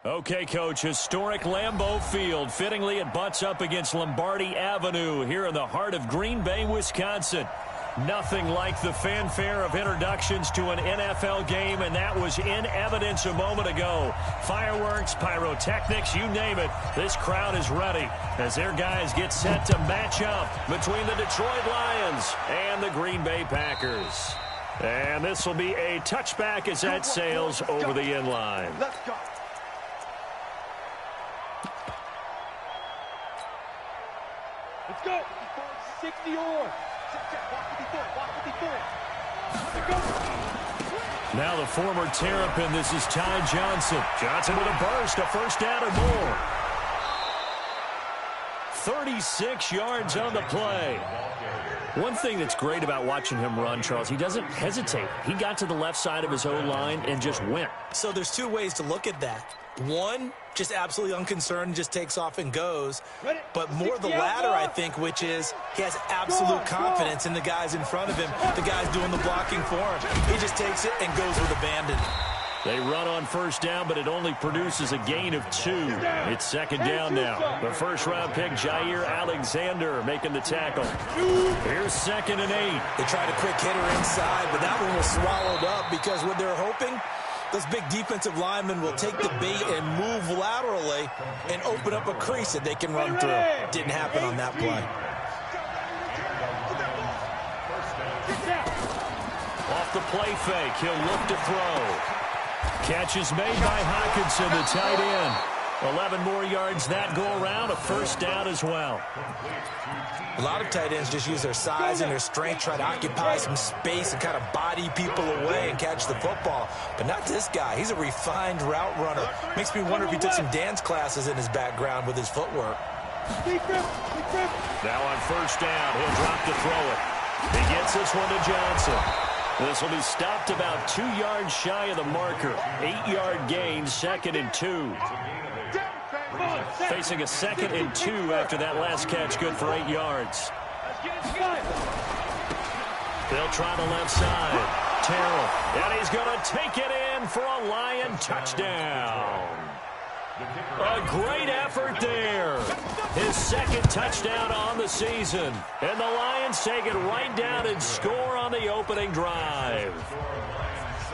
Okay, Coach, historic Lambeau Field. Fittingly, it butts up against Lombardi Avenue here in the heart of Green Bay, Wisconsin. Nothing like the fanfare of introductions to an NFL game, and that was in evidence a moment ago. Fireworks, pyrotechnics, you name it. This crowd is ready as their guys get set to match up between the Detroit Lions and the Green Bay Packers. And this will be a touchback as that sails over the end line. Let's go. Let's go. 60 or. Now the former Terrapin, this is Ty Johnson. Johnson with a burst, a first down or more. 36 yards on the play. One thing that's great about watching him run, Charles, he doesn't hesitate. He got to the left side of his O-line and just went. So there's two ways to look at that. One, just absolutely unconcerned, just takes off and goes. But more the latter, I think, which is he has absolute confidence in the guys in front of him, the guys doing the blocking for him. He just takes it and goes with abandon. They run on first down, but it only produces a gain of 2. It's second down now. The first-round pick, Jair Alexander, making the tackle. Here's 2nd and 8. They tried a quick hitter inside, but that one was swallowed up because what they're hoping, those big defensive linemen will take the bait and move laterally and open up a crease that they can run through. Didn't happen on that play. Off the play fake, he'll look to throw. Catch is made by Hockenson, the tight end. 11 more yards that go around, a first down as well. A lot of tight ends just use their size and their strength, try to occupy some space and kind of body people away and catch the football. But not this guy. He's a refined route runner. Makes me wonder if he took some dance classes in his background with his footwork. Now on first down, he'll drop to throw it. He gets this one to Johnson. This will be stopped about 2 yards shy of the marker. 8-yard gain, 2nd and 2. Facing a 2nd and 2 after that last catch, good for 8 yards. They'll try the left side. Terrell, and he's going to take it in for a Lion touchdown. A great effort there. His 2nd touchdown on the season. And the Lions take it right down and score on the opening drive.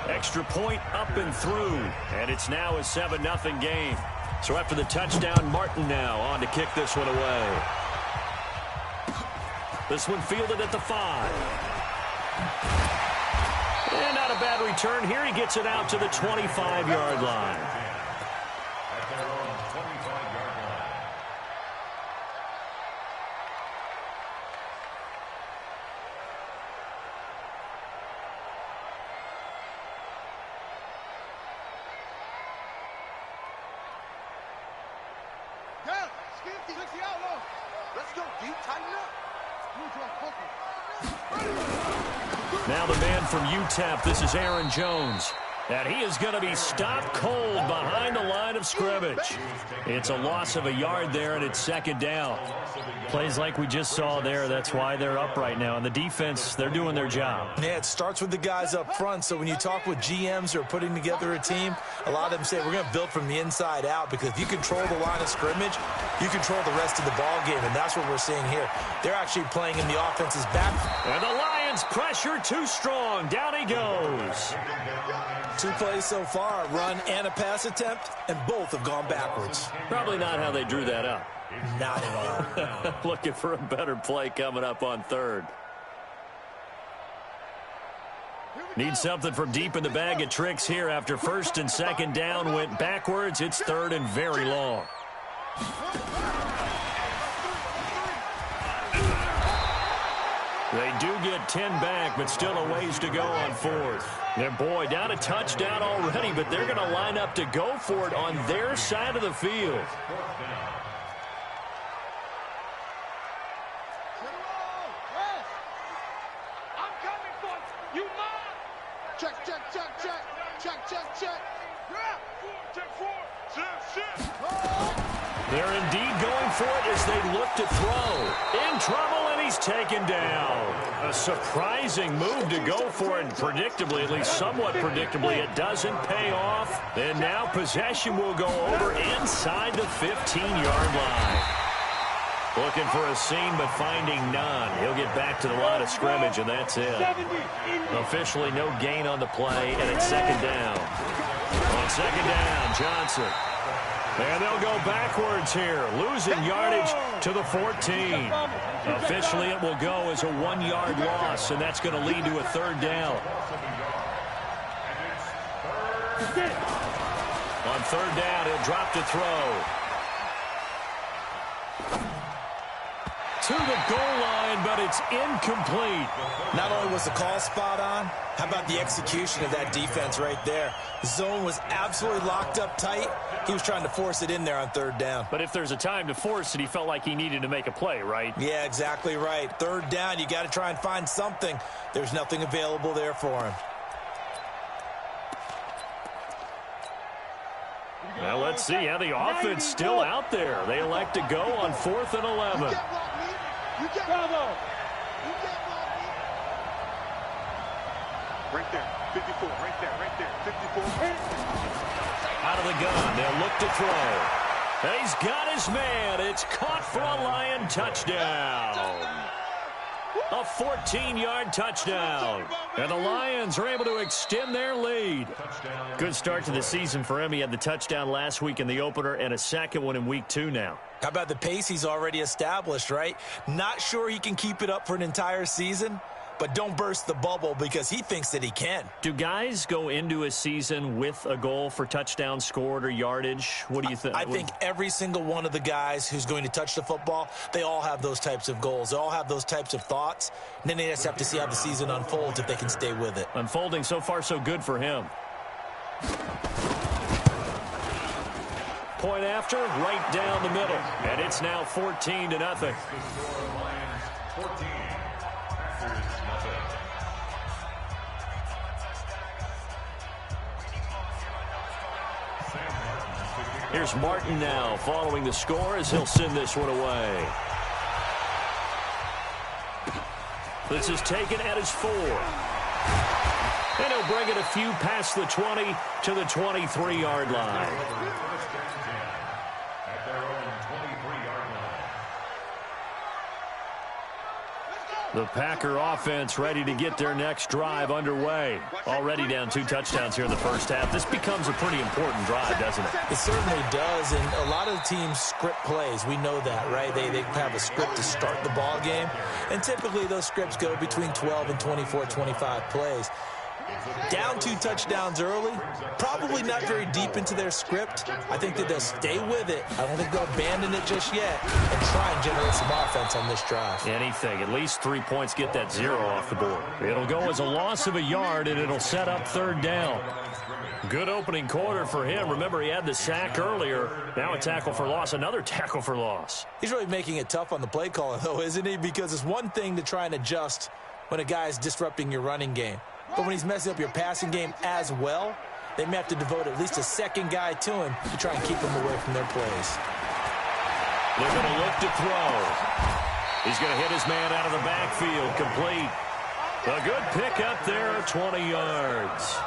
Extra point up and through. And it's now a 7-0 game. So after the touchdown, Martin now on to kick this one away. This one fielded at the 5. And not a bad return here. He gets it out to the 25-yard line. Now the man from UTEP, this is Aaron Jones. And he is going to be stopped cold behind the line of scrimmage. It's a loss of a yard there, and it's 2nd down. Plays like we just saw there, that's why they're up right now. And the defense, they're doing their job. Yeah, it starts with the guys up front. So when you talk with GMs who are putting together a team, a lot of them say we're going to build from the inside out, because if you control the line of scrimmage, you control the rest of the ball game, and that's what we're seeing here. They're actually playing in the offense's back. And the Lions pressure too strong. Down he goes. 2 plays so far, a run and a pass attempt, and both have gone backwards. Probably not how they drew that up. Not at all. Looking for a better play coming up on 3rd. Need something from deep in the bag of tricks here after 1st and 2nd down went backwards. It's 3rd and very long. They do get 10 back, but still a ways to go on 4th. And boy, down a touchdown already, but they're going to line up to go for it on their side of the field. They're indeed going for it as they look to throw. In trouble, and he's taken down. A surprising move to go for it, predictably, at least somewhat predictably. It doesn't pay off. And now possession will go over inside the 15-yard line. Looking for a seam, but finding none. He'll get back to the line of scrimmage, and that's it. Officially no gain on the play, and it's second down. On second down, Johnson. And they'll go backwards here, losing yardage to the 14. Officially, it will go as a 1-yard loss, and that's going to lead to a third down. On third down, he'll drop to throw. To the goal line, but it's incomplete. Not only was the call spot on, how about the execution of that defense right there? The zone was absolutely locked up tight. He was trying to force it in there on third down. But if there's a time to force it, he felt like he needed to make a play, right? Yeah, exactly right. Third down, you got to try and find something. There's nothing available there for him. Well, let's see how the offense still out there. They elect to go on 4th and 11. Bravo. Right there, 54, right there, 54. Out of the gun, they'll look to throw. He's got his man. It's caught for a Lion touchdown. A 14-yard touchdown. And the Lions are able to extend their lead. Good start to the season for him. He had the touchdown last week in the opener and a second one in week 2 now. How about the pace he's already established, right? Not sure he can keep it up for an entire season, but don't burst the bubble because he thinks that he can. Do guys go into a season with a goal for touchdown scored or yardage? What do you think? I think every single one of the guys who's going to touch the football, they all have those types of goals. They all have those types of thoughts. And then they just have to see how the season unfolds if they can stay with it. Unfolding so far so good for him. Point after, right down the middle. And it's now 14-0. Here's Martin now following the score as he'll send this one away. This is taken at his 4. And he'll bring it a few past the 20 to the 23-yard line. The Packer offense ready to get their next drive underway. Already down 2 touchdowns here in the first half. This becomes a pretty important drive, doesn't it? It certainly does, and a lot of the teams script plays. We know that, right? They have a script to start the ball game, and typically those scripts go between 12 and 24, 25 plays. Down 2 touchdowns early, probably not very deep into their script. I think that they'll stay with it. I don't think they'll abandon it just yet and try and generate some offense on this drive. Anything. At least 3 points, get that 0 off the board. It'll go as a loss of a yard, and it'll set up third down. Good opening quarter for him. Remember, he had the sack earlier. Now a tackle for loss, another tackle for loss. He's really making it tough on the play caller, though, isn't he? Because it's one thing to try and adjust when a guy is disrupting your running game. But when he's messing up your passing game as well, they may have to devote at least a second guy to him to try and keep him away from their plays. They're going to look to throw. He's going to hit his man out of the backfield, complete. A good pickup there, 20 yards.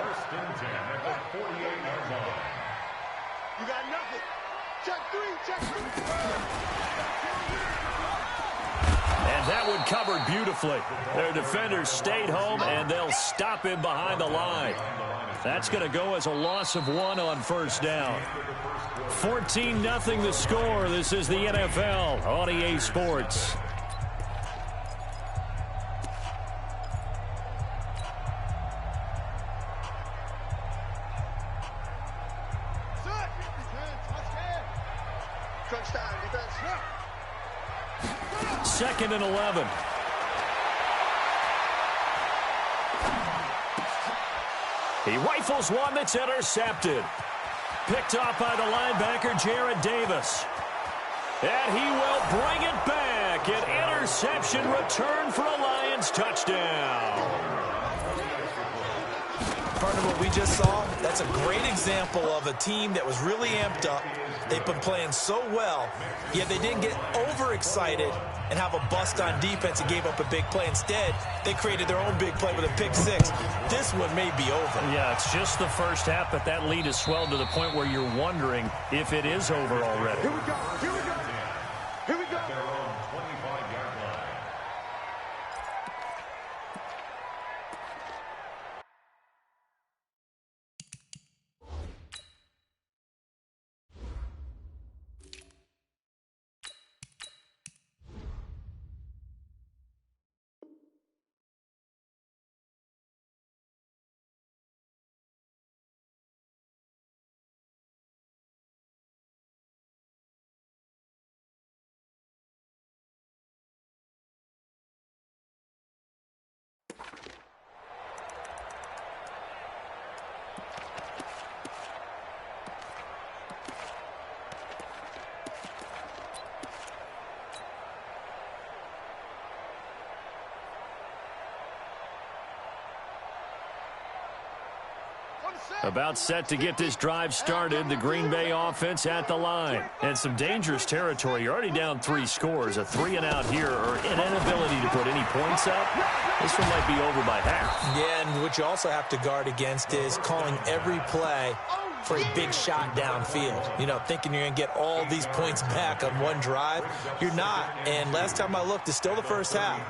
First and 10 at the 48-yard line. You got nothing. Check 3, check 3. And that one covered beautifully. Their defenders stayed home, and they'll stop him behind the line. That's going to go as a loss of 1 on first down. 14-0 the score. This is the NFL on EA Sports. Second and 11. He rifles one that's intercepted. Picked off by the linebacker, Jared Davis. And he will bring it back. An interception return for a Lions touchdown. Partner, what we just saw, that's a great example of a team that was really amped up. They've been playing so well, yet they didn't get overexcited and have a bust on defense and gave up a big play. Instead, they created their own big play with a pick six. This one may be over. Yeah, it's just the first half, but that lead has swelled to the point where you're wondering if it is over already. Here we go. Here we go. Here we go. About set to get this drive started, the Green Bay offense at the line. And some dangerous territory. You're already down 3 scores. A 3-and-out here or an inability to put any points up. This one might be over by half. Yeah, and what you also have to guard against is calling every play for a big shot downfield. You know, thinking you're going to get all these points back on one drive. You're not. And last time I looked, it's still the first half.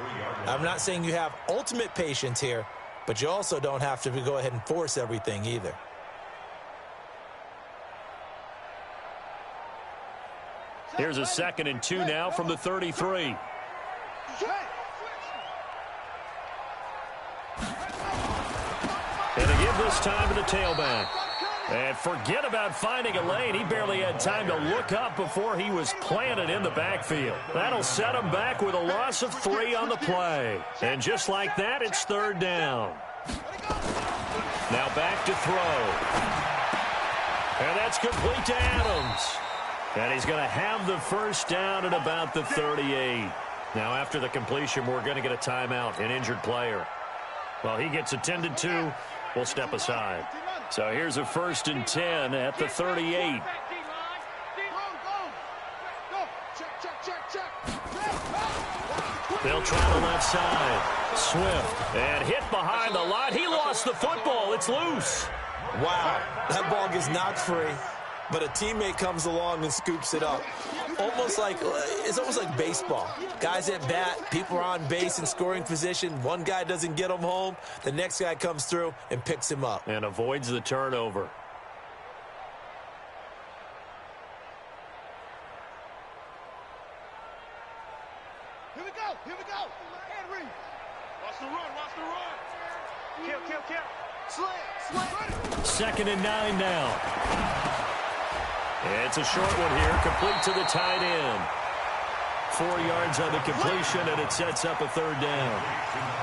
I'm not saying you have ultimate patience here, but you also don't have to go ahead and force everything either. Here's a 2nd and 2 now from the 33. And to give this time to the tailback. And forget about finding a lane. He barely had time to look up before he was planted in the backfield. That'll set him back with a loss of 3 on the play. And just like that, it's 3rd down. Now back to throw. And that's complete to Adams. And he's going to have the first down at about the 38. Now after the completion, we're going to get a timeout, an injured player. Well, he gets attended to. We'll step aside. So here's a 1st and 10 at the 38. They'll try the left side. Swift. And hit behind the line. He lost the football. It's loose. Wow. That ball gets knocked free, but a teammate comes along and scoops it up. It's almost like baseball. Guys at bat, people are on base in scoring position. One guy doesn't get him home. The next guy comes through and picks him up. And avoids the turnover. Here we go. Here we go. Henry. Watch the run. Watch the run. Kill. Slant. 2nd and 9 now. It's a short one here, complete to the tight end. 4 yards on the completion, and it sets up a 3rd down.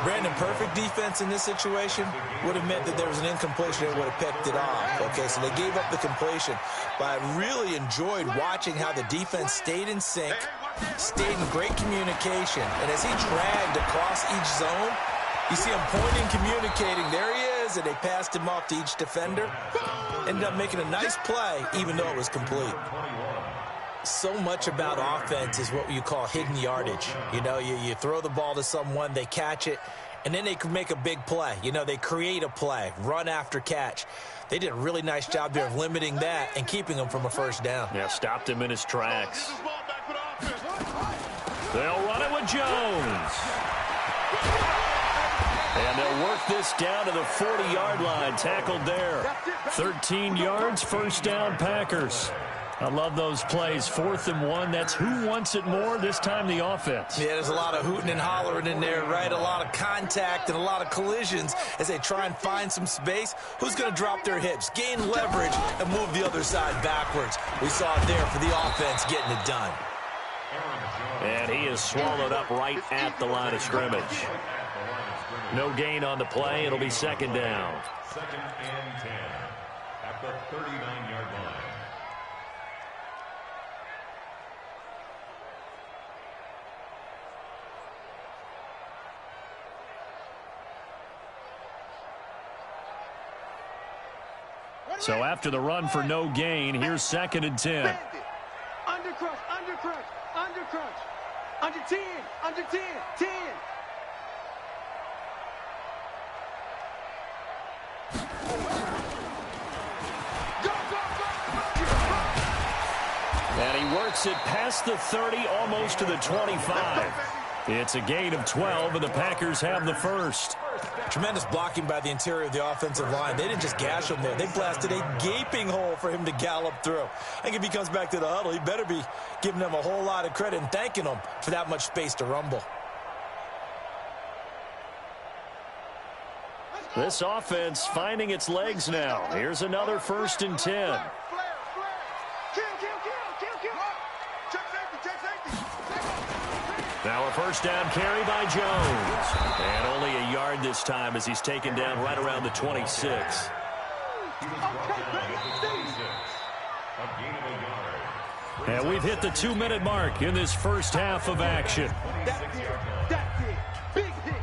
Brandon, perfect defense in this situation would have meant that there was an incompletion and would have picked it off. Okay, so they gave up the completion. But I really enjoyed watching how the defense stayed in sync, stayed in great communication. And as he dragged across each zone, you see him pointing, communicating. There he is, and they passed him off to each defender. Ended up making a nice play, even though it was complete. So much about offense is what you call hidden yardage. You know, you throw the ball to someone, they catch it, and then they can make a big play. You know, they create a play, run after catch. They did a really nice job there of limiting that and keeping him from a 1st down. Yeah, stopped him in his tracks. They'll run it with Jones. And they'll work this down to the 40-yard line, tackled there. 13 yards, 1st down, Packers. I love those plays. 4th and 1. That's who wants it more, this time the offense. Yeah, there's a lot of hooting and hollering in there, right? A lot of contact and a lot of collisions as they try and find some space. Who's going to drop their hips, gain leverage, and move the other side backwards? We saw it there for the offense getting it done. And he is swallowed up right at the line of scrimmage. No gain on the play. It'll be 2nd down. 2nd and 10 at the 39-yard line. So after the run for no gain, here's 2nd and 10. Under crunch, under crunch, under crunch. Under 10, under 10, 10. And he works it past the 30, almost to the 25. It's a gain of 12, and the Packers have the first. Tremendous blocking by the interior of the offensive line. They didn't just gash him there. They blasted a gaping hole for him to gallop through. I think if he comes back to the huddle, he better be giving them a whole lot of credit and thanking them for that much space to rumble. This offense finding its legs now. Here's another 1st and 10. Now a first down carry by Jones. And only a yard this time as he's taken down right around the 26. And we've hit the 2-minute mark in this first half of action. Big hit.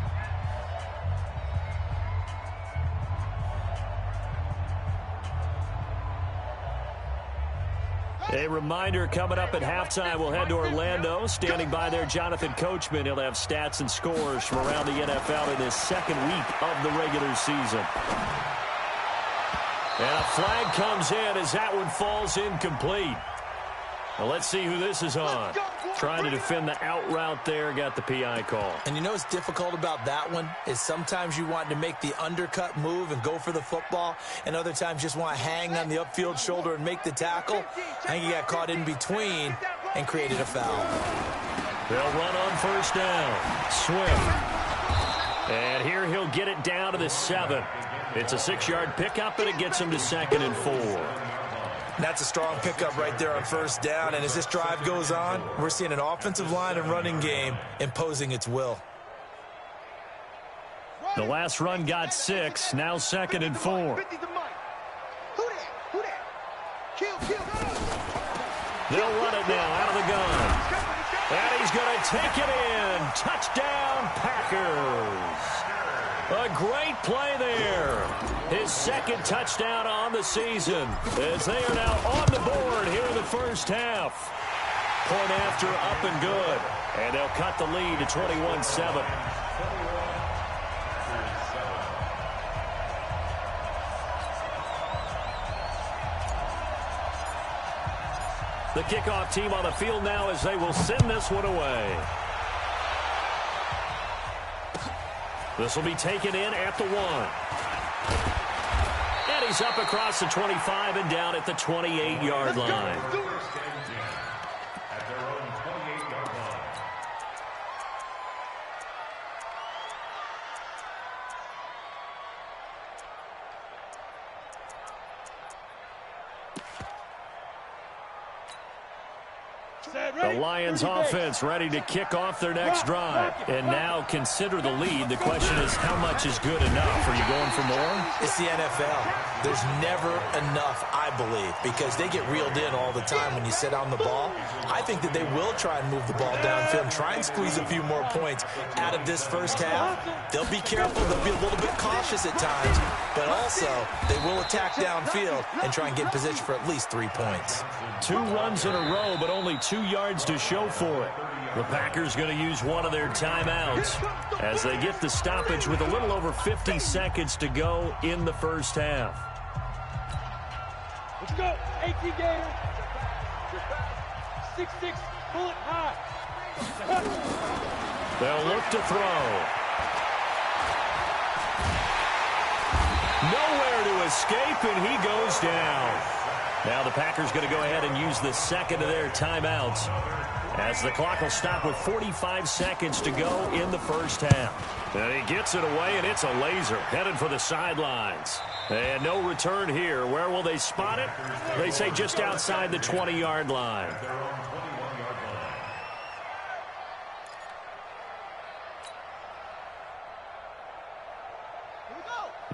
A reminder, coming up at halftime, we'll head to Orlando. Standing by there, Jonathan Coachman. He'll have stats and scores from around the NFL in his 2nd week of the regular season. And a flag comes in as that one falls incomplete. Well, let's see who this is on. Trying to defend the out route there, got the PI call. And you know what's difficult about that one is sometimes you want to make the undercut move and go for the football, and other times just want to hang on the upfield shoulder and make the tackle. I think he got caught in between and created a foul. They'll run on first down. Swift. And here he'll get it down to the 7. It's a 6-yard pickup, and it gets him to 2nd and 4. That's a strong pickup right there on first down. And as this drive goes on, we're seeing an offensive line and running game imposing its will. The last run got 6. Now 2nd and 4. They'll run it now out of the gun. And he's going to take it in. Touchdown, Packers. A great play there. His 2nd touchdown on the season as they are now on the board here in the first half. Point after up and good. And they'll cut the lead to 21-7. The kickoff team on the field now as they will send this one away. This will be taken in at the 1. And he's up across the 25 and down at the 28-yard line. The Lions offense ready to kick off their next drive. And now consider the lead. The question is, how much is good enough? Are you going for more? It's the NFL. There's never enough, I believe, because they get reeled in all the time when you sit on the ball. I think that they will try and move the ball downfield and try and squeeze a few more points out of this first half. They'll be careful. They'll be a little bit cautious at times, but also they will attack downfield and try and get in position for at least 3 points. 2 runs in a row, but only 2 yards to show for it. The Packers going to use one of their timeouts as they get the stoppage with a little over 50 seconds to go in the first half. Let's go, AT Gator. 6'6", bullet high. They'll look to throw. Nowhere to escape, and he goes down. Now the Packers going to go ahead and use the 2nd of their timeouts as the clock will stop with 45 seconds to go in the first half. And he gets it away, and it's a laser headed for the sidelines. And no return here. Where will they spot it? They say just outside the 20-yard line.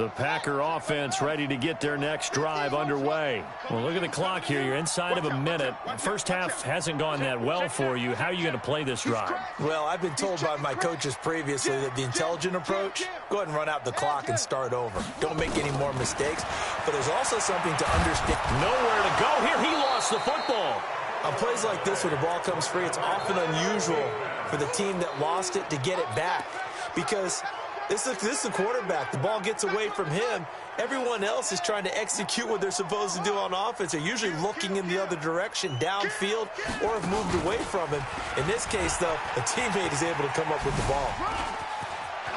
The Packer offense ready to get their next drive underway. Well, look at the clock here. You're inside of a minute. First half hasn't gone that well for you. How are you going to play this drive? Well, I've been told by my coaches previously that the intelligent approach, go ahead and run out the clock and start over. Don't make any more mistakes. But there's also something to understand. Nowhere to go here. He lost the football. On plays like this where the ball comes free, it's often unusual for the team that lost it to get it back. Because this is the quarterback. The ball gets away from him. Everyone else is trying to execute what they're supposed to do on offense. They're usually looking in the other direction, downfield, or have moved away from him. In this case, though, a teammate is able to come up with the ball.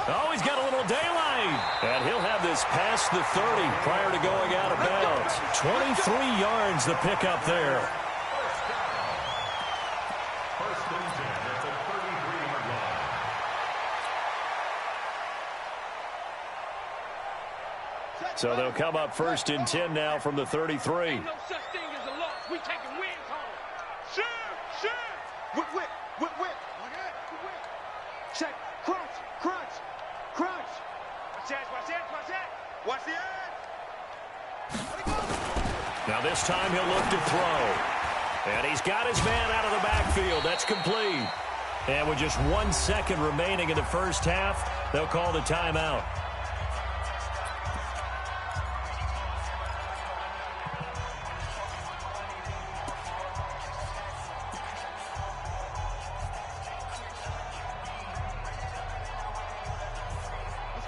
Oh, he's got a little daylight. And he'll have this past the 30 prior to going out of bounds. 23 yards the pickup there. So they'll come up 1st and 10 now from the 33. Ain't no such thing as a loss. We taking wins home. Shoot! Whip. Check. Crunch. Watch the edge. Now this time he'll look to throw. And he's got his man out of the backfield. That's complete. And with just 1 second remaining in the first half, they'll call the timeout.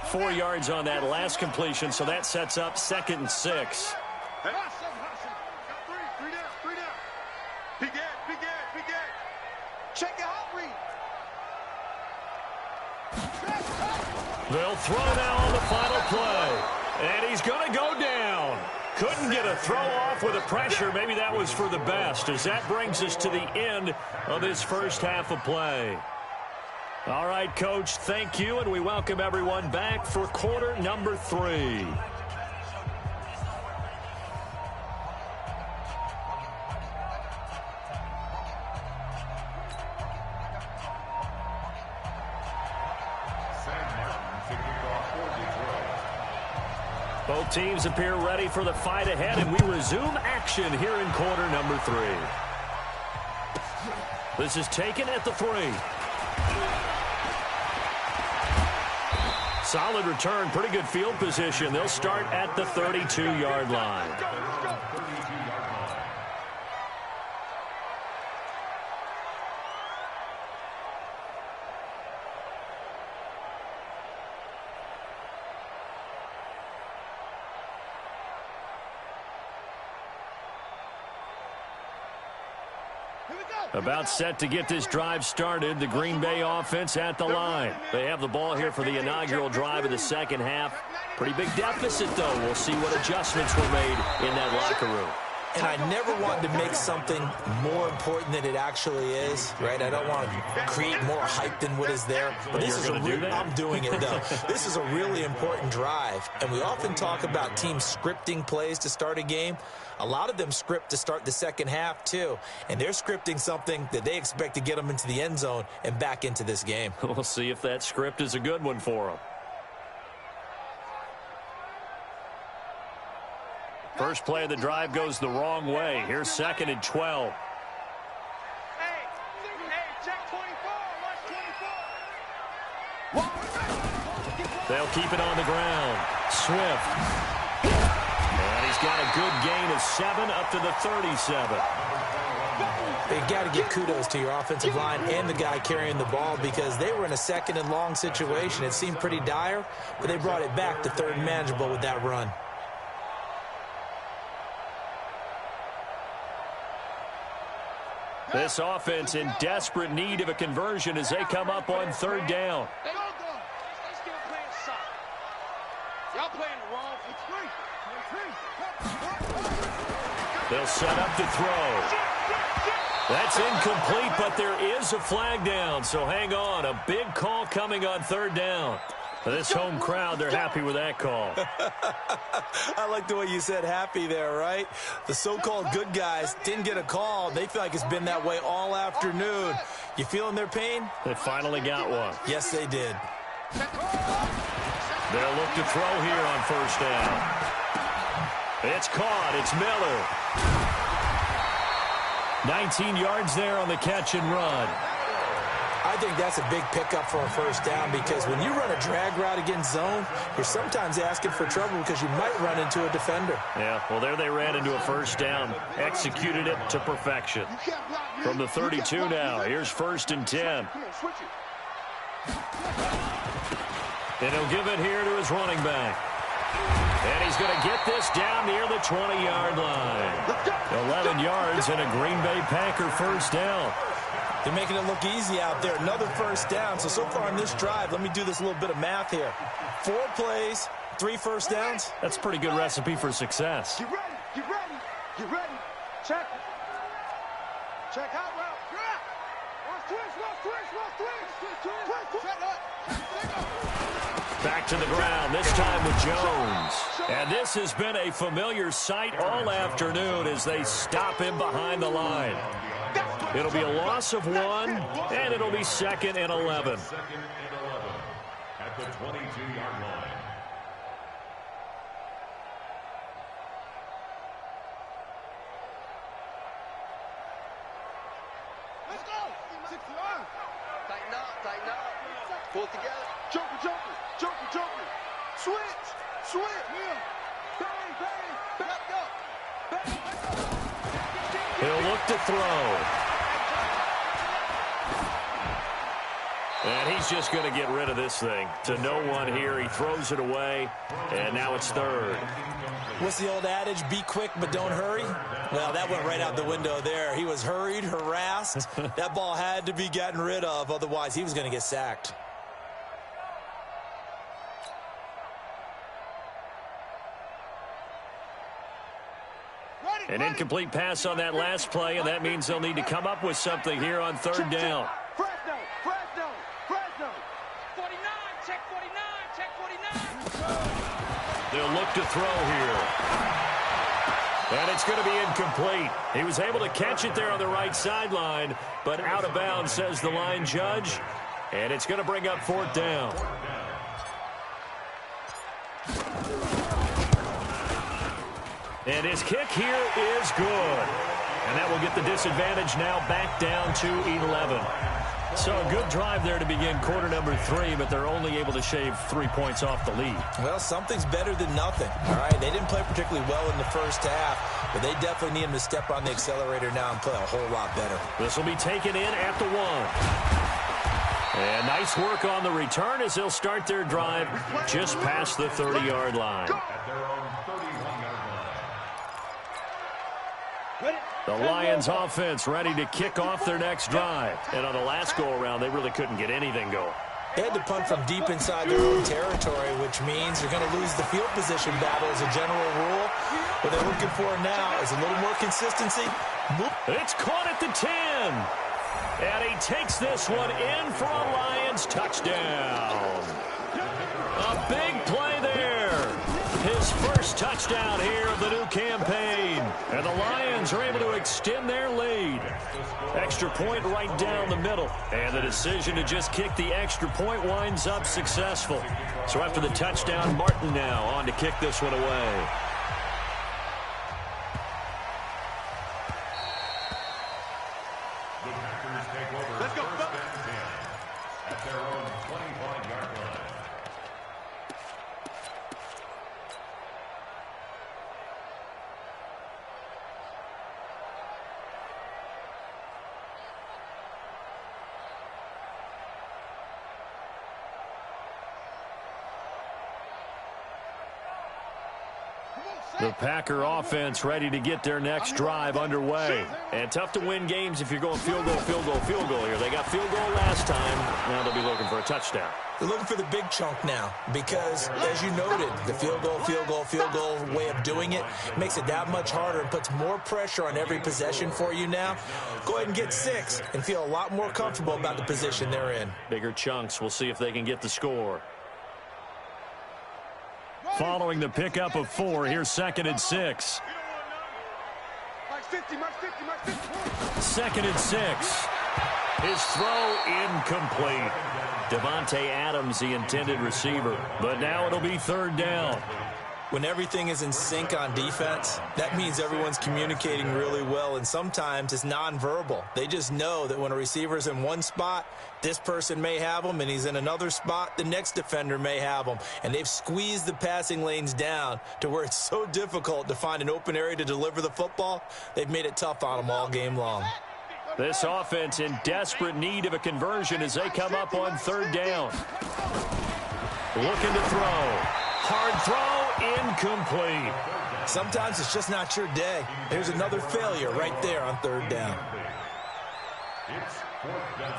Four yards on that last completion, so that sets up 2nd and 6. Hey, hustle. Got three down. Big Ed. Check your hot read. They'll throw now on the final play. And he's going to go down. Couldn't get a throw off with the pressure. Maybe that was for the best, as that brings us to the end of this first half of play. All right, Coach, thank you, and we welcome everyone back for quarter number 3. Both teams appear ready for the fight ahead, and we resume action here in quarter number 3. This is taken at the 3. Solid return, pretty good field position. They'll start at the 32-yard line. About set to get this drive started. The Green Bay offense at the line. They have the ball here for the inaugural drive of the second half. Pretty big deficit, though. We'll see what adjustments were made in that locker room. And I never want to make something more important than it actually is, right? I don't want to create more hype than what is there. But this is I'm doing it, though. This is a really important drive. And we often talk about teams scripting plays to start a game. A lot of them script to start the second half, too. And they're scripting something that they expect to get them into the end zone and back into this game. We'll see if that script is a good one for them. First play of the drive goes the wrong way. Here's 2nd and 12. Hey, check 24. Watch 24. They'll keep it on the ground. Swift. And he's got a good gain of 7 up to the 37. You got to give kudos to your offensive line and the guy carrying the ball, because they were in a 2nd and long situation. It seemed pretty dire, but they brought it back to 3rd and manageable with that run. This offense in desperate need of a conversion as they come up on 3rd down. They still playing soft. Y'all playing the wrong for 3. They'll set up to throw. That's incomplete, but there is a flag down, so hang on. A big call coming on 3rd down. This home crowd, they're happy with that call. I like the way you said happy there, right? The so-called good guys didn't get a call. They feel like it's been that way all afternoon. You feeling their pain? They finally got one. Yes, they did. They'll look to throw here on first down. It's caught. It's Miller. 19 yards there on the catch and run. I think that's a big pickup for a first down because when you run a drag route against zone, you're sometimes asking for trouble because you might run into a defender. Yeah, well, there they ran into a first down. Executed it to perfection. From the 32 now, here's 1st and 10. And he'll give it here to his running back. And he's going to get this down near the 20-yard line. 11 yards and a Green Bay Packer first down. They're making it look easy out there. Another first down. So far on this drive, let me do this little bit of math here. 4 plays, 3 first downs. That's a pretty good recipe for success. Get ready. Get ready. Get ready. Check. Check out route. Back to the ground, this time with Jones. And this has been a familiar sight all afternoon as they stop him behind the line. It'll be a loss of 1, and it'll be 2nd and 11. At the 22-yard line. Let's go. 60 yards. Tighten up. Tighten up. Pull it together. Joker, joker. Joker, joker. Switch. Switch. Yeah. Bang, bang. Back up. Bang, bang. He'll look to throw. And he's just going to get rid of this thing. To no one here. He throws it away, and now it's 3rd. What's the old adage? Be quick, but don't hurry? Well, that went right out the window there. He was hurried, harassed. That ball had to be gotten rid of. Otherwise, he was going to get sacked. An incomplete pass on that last play, and that means they'll need to come up with something here on 3rd down. Fresno, Fresno, Fresno. 49, check 49, check 49. They'll look to throw here. And it's going to be incomplete. He was able to catch it there on the right sideline, but out of bounds, says the line judge. And it's going to bring up 4th down. And his kick here is good. And that will get the disadvantage now back down to 11. So a good drive there to begin quarter number 3, but they're only able to shave 3 points off the lead. Well, something's better than nothing. All right, they didn't play particularly well in the first half, but they definitely need him to step on the accelerator now and play a whole lot better. This will be taken in at the 1. And nice work on the return as they'll start their drive just past the 30-yard line. At their own 31-yard line. The Lions offense ready to kick off their next drive. And on the last go-around, they really couldn't get anything going. They had to punt from deep inside their own territory, which means they're going to lose the field position battle as a general rule. What they're looking for now is a little more consistency. It's caught at the 10. And he takes this one in for a Lions touchdown. A big play there. His first touchdown here of the new campaign. And the Lions are able to extend their lead. Extra point right down the middle. And the decision to just kick the extra point winds up successful. So after the touchdown, Martin now on to kick this one away. The Packers take over. Let's go. First and 10 at their own 25-yard line. The Packer offense ready to get their next drive underway. And tough to win games if you're going field goal, field goal, field goal here. They got field goal last time. Now they'll be looking for a touchdown. They're looking for the big chunk now because, as you noted, the field goal way of doing it makes it that much harder and puts more pressure on every possession for you now. Go ahead and get 6 and feel a lot more comfortable about the position they're in. Bigger chunks. We'll see if they can get the score. Following the pickup of 4, here's 2nd and 6. 2nd and 6. His throw incomplete. Devontae Adams, the intended receiver. But now it'll be third down. When everything is in sync on defense, that means everyone's communicating really well, and sometimes it's nonverbal. They just know that when a receiver's in one spot, this person may have him, and he's in another spot, the next defender may have him. And they've squeezed the passing lanes down to where it's so difficult to find an open area to deliver the football. They've made it tough on them all game long. This offense in desperate need of a conversion as they come up on third down. Looking to throw. Hard throw, incomplete. Sometimes it's just not your day. There's another failure right there on third down. It's fourth down.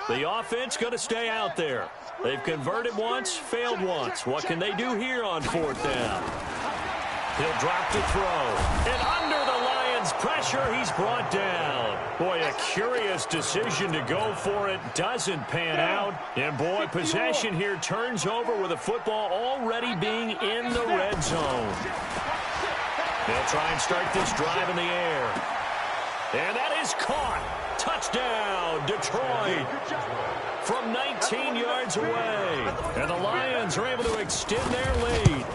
The offense going to stay out there. They've converted once, failed once. What can they do here on fourth down? He'll drop to throw. And under the Lions' pressure, he's brought down. Boy, a curious decision to go for it. Doesn't pan out. And, boy, possession here turns over with the football already being in the red zone. They'll try and start this drive in the air. And that is caught. Touchdown, Detroit. From 19 yards away. And the Lions are able to extend their lead.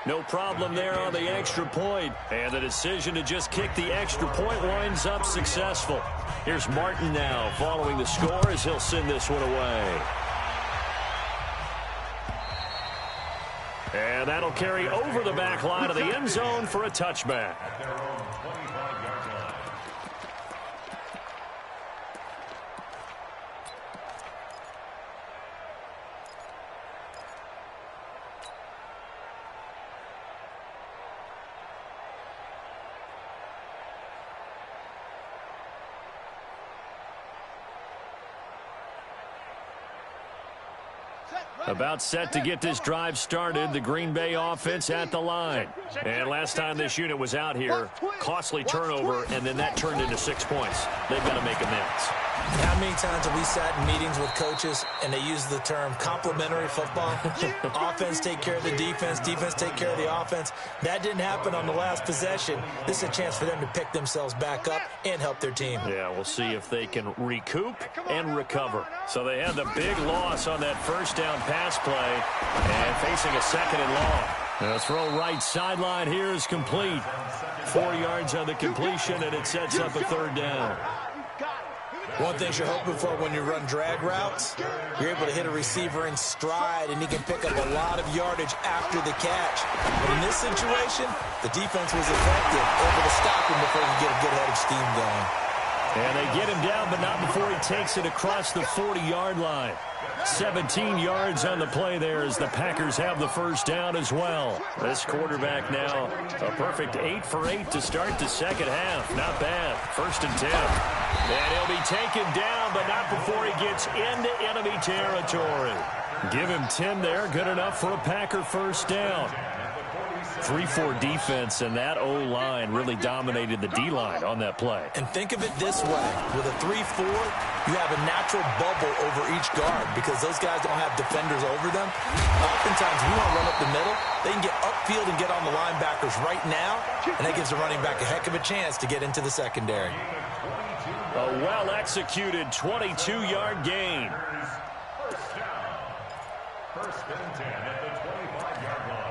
No problem there on the extra point. And the decision to just kick the extra point winds up successful. Here's Martin now following the score as he'll send this one away. And that'll carry over the back line of the end zone for a touchback. About set to get this drive started, the Green Bay offense at the line. And last time this unit was out here, costly turnover, and then that turned into 6 points. They've got to make amends. How many times have we sat in meetings with coaches and they use the term complementary football? Offense take care of the defense, defense take care of the offense. That didn't happen on the last possession. This is a chance for them to pick themselves back up and help their team. Yeah, we'll see if they can recoup and recover. So they had the big loss on that first down pass play and facing a second and long. The throw right sideline here is complete. 4 yards on the completion, and it sets up a third down. One thing you're hoping for when you run drag routes, you're able to hit a receiver in stride, and he can pick up a lot of yardage after the catch. But in this situation, the defense was effective, able to stop him before he could get a good head of steam going. And they get him down, but not before he takes it across the 40-yard line. 17 yards on the play there as the Packers have the first down as well. This quarterback now, a perfect 8 for 8 to start the second half. Not bad. 1st and 10. And he'll be taken down, but not before he gets into enemy territory. Give him 10 there. Good enough for a Packer first down. 3-4 defense, and that O-line really dominated the D-line on that play. And think of it this way. With a 3-4, you have a natural bubble over each guard because those guys don't have defenders over them. Oftentimes, we want to run up the middle. They can get upfield and get on the linebackers right now, and that gives the running back a heck of a chance to get into the secondary. A well-executed 22-yard gain. First and 10 at the 25-yard line.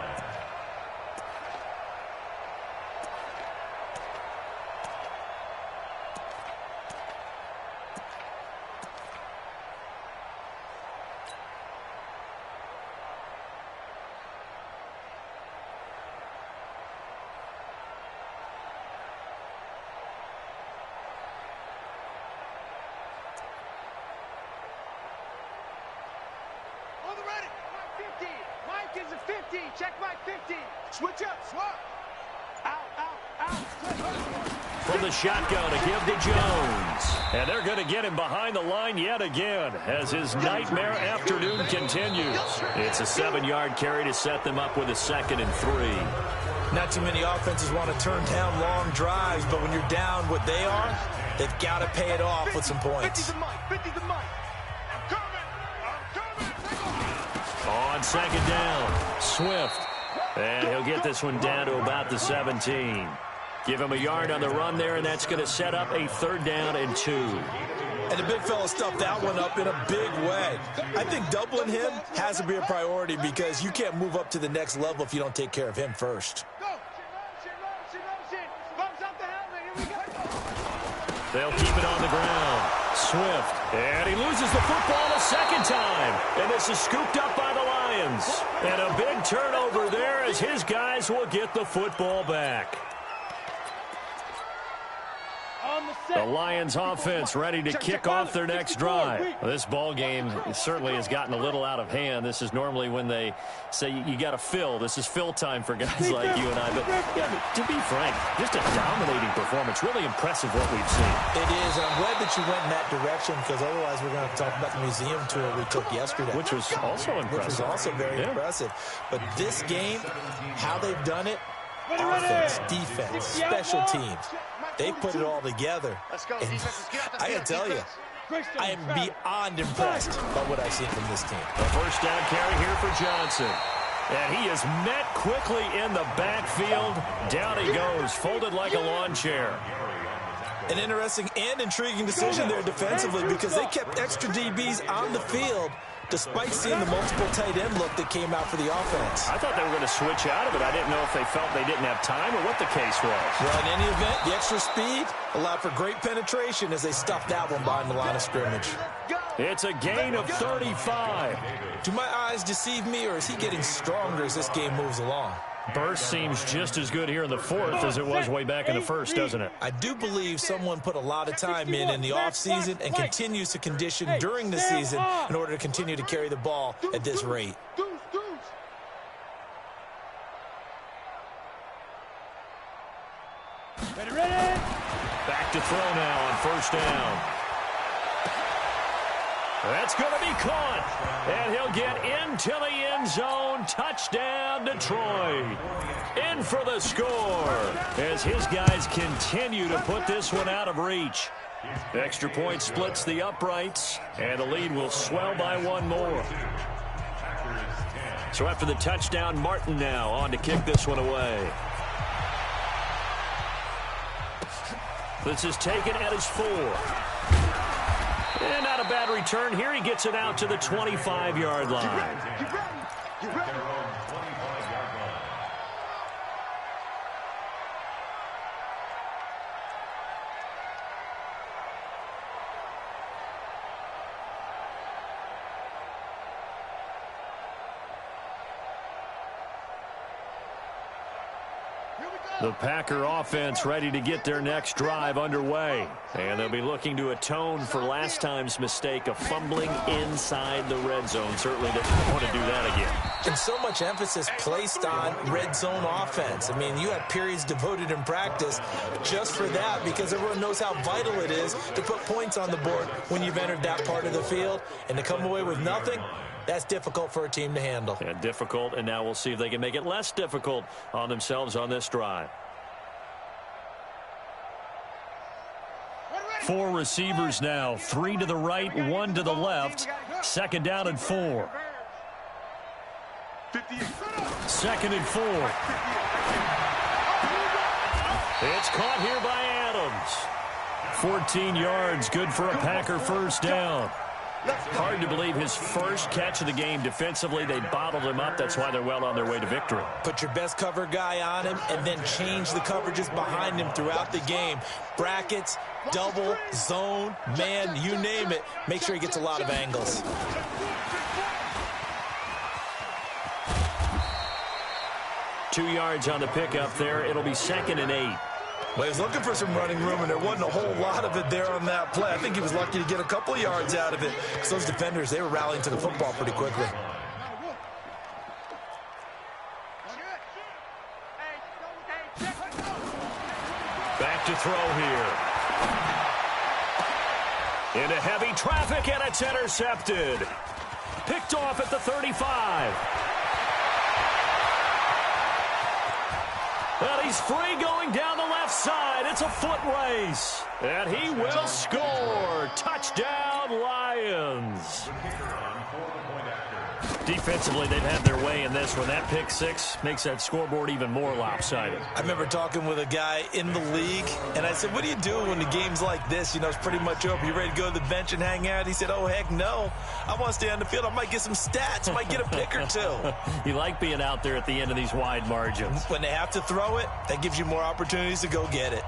Check my 50. Switch up, swap. Out, out, out. From the shotgun, a give to Jones. And they're going to get him behind the line yet again as his nightmare afternoon continues. It's a 7-yard carry to set them up with a 2nd and 3. Not too many offenses want to turn down long drives, but when you're down what they are, they've got to pay it off with some points. 50's the mic, 50's the mic. On second down, Swift. And he'll get this one down to about the 17. Give him a yard on the run there, and that's going to set up a 3rd down and 2. And the big fella stuffed that one up in a big way. I think doubling him has to be a priority because you can't move up to the next level if you don't take care of him first. They'll keep it on the ground. Swift. And he loses the football a 2nd time. And this is scooped up by the Lions. And a big turnover there as his guys will get the football back. The Lions offense ready to kick off their next drive. Well, this ball game certainly has gotten a little out of hand. This is normally when they say you got to fill. This is fill time for guys like you and I. But yeah, to be frank, just a dominating performance. Really impressive what we've seen. It is. I'm glad that you went in that direction because otherwise we're going to talk about the museum tour we took yesterday. Which was also impressive. Which was also very impressive. But this game, how they've done it, offense, defense, special teams. They put it all together. And I got to tell you, I am beyond impressed by what I've seen from this team. A 1st down carry here for Johnson. And he is met quickly in the backfield. Down he goes, folded like a lawn chair. An interesting and intriguing decision there defensively because they kept extra DBs on the field despite seeing the multiple tight end look that came out for the offense. I thought they were going to switch out of it. I didn't know if they felt they didn't have time or what the case was. Well, in any event, the extra speed allowed for great penetration as they stuffed that one behind the line of scrimmage. It's a gain of 35. Do my eyes deceive me, or is he getting stronger as this game moves along? Burst seems just as good here in the 4th as it was way back in the 1st, doesn't it? I do believe someone put a lot of time in the offseason and continues to condition during the season in order to continue to carry the ball at this rate. Back to throw now on 1st down. That's going to be caught. And he'll get into the end zone. Touchdown, Detroit. In for the score as his guys continue to put this one out of reach. Extra point splits the uprights, and the lead will swell by 1 more. So after the touchdown, Martin now on to kick this one away. This is taken at his 4. And not a bad return here. He gets it out to the 25-yard line. The Packer offense ready to get their next drive underway. And they'll be looking to atone for last time's mistake of fumbling inside the red zone. Certainly doesn't want to do that again. And so much emphasis placed on red zone offense. I mean, you had periods devoted in practice just for that because everyone knows how vital it is to put points on the board when you've entered that part of the field. And to come away with nothing, that's difficult for a team to handle. Yeah, difficult, and now we'll see if they can make it less difficult on themselves on this drive. 4 receivers now, 3 to the right, 1 to the left. 2nd down and 4. 2nd and 4. It's caught here by Adams. 14 yards, good for a Packer 1st down. Hard to believe his first catch of the game defensively. They bottled him up. That's why they're well on their way to victory. Put your best cover guy on him and then change the coverages behind him throughout the game. Brackets, double, zone, man, you name it. Make sure he gets a lot of angles. Two yards on the pickup there. It'll be 2nd and 8. Well, he was looking for some running room, and there wasn't a whole lot of it there on that play. I think he was lucky to get a couple of yards out of it because those defenders, they were rallying to the football pretty quickly. Back to throw here. Into heavy traffic, and it's intercepted. Picked off at the 35. And he's free going down the left side. It's a foot race. And he will score. Touchdown, Lions. Defensively, they've had their way in this one. That pick six makes that scoreboard even more lopsided. I remember talking with a guy in the league, and I said, what do you do when the game's like this? You know, it's pretty much over. You ready to go to the bench and hang out? He said, oh, heck no. I want to stay on the field. I might get some stats. I might get a pick or two. You like being out there at the end of these wide margins. When they have to throw it, that gives you more opportunities to go get it.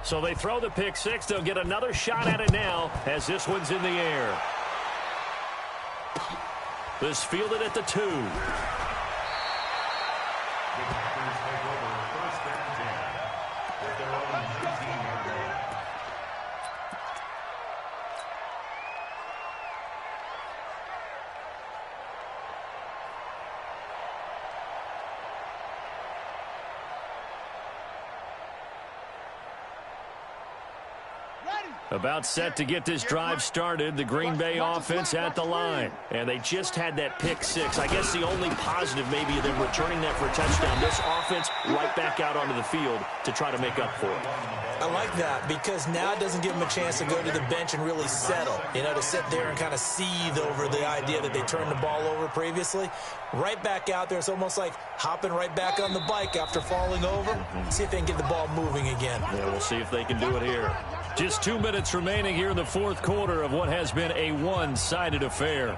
So they throw the pick six. They'll get another shot at it now as this one's in the air. This fielded at the 2. The Packers take over 1st and 10 with their own 19-yard line. About set to get this drive started, the Green Bay offense at the line. And they just had that pick six. I guess the only positive maybe of them returning that for a touchdown. This offense right back out onto the field to try to make up for it. I like that because now it doesn't give them a chance to go to the bench and really settle. You know, to sit there and kind of seethe over the idea that they turned the ball over previously. Right back out there. It's almost like hopping right back on the bike after falling over. See if they can get the ball moving again. Yeah, we'll see if they can do it here. Just 2 minutes remaining here in the fourth quarter of what has been a one-sided affair.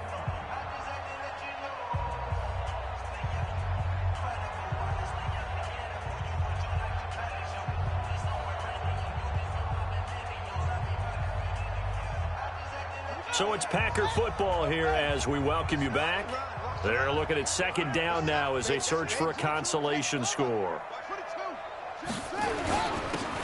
So it's Packer football here as we welcome you back. They're looking at second down now as they search for a consolation score.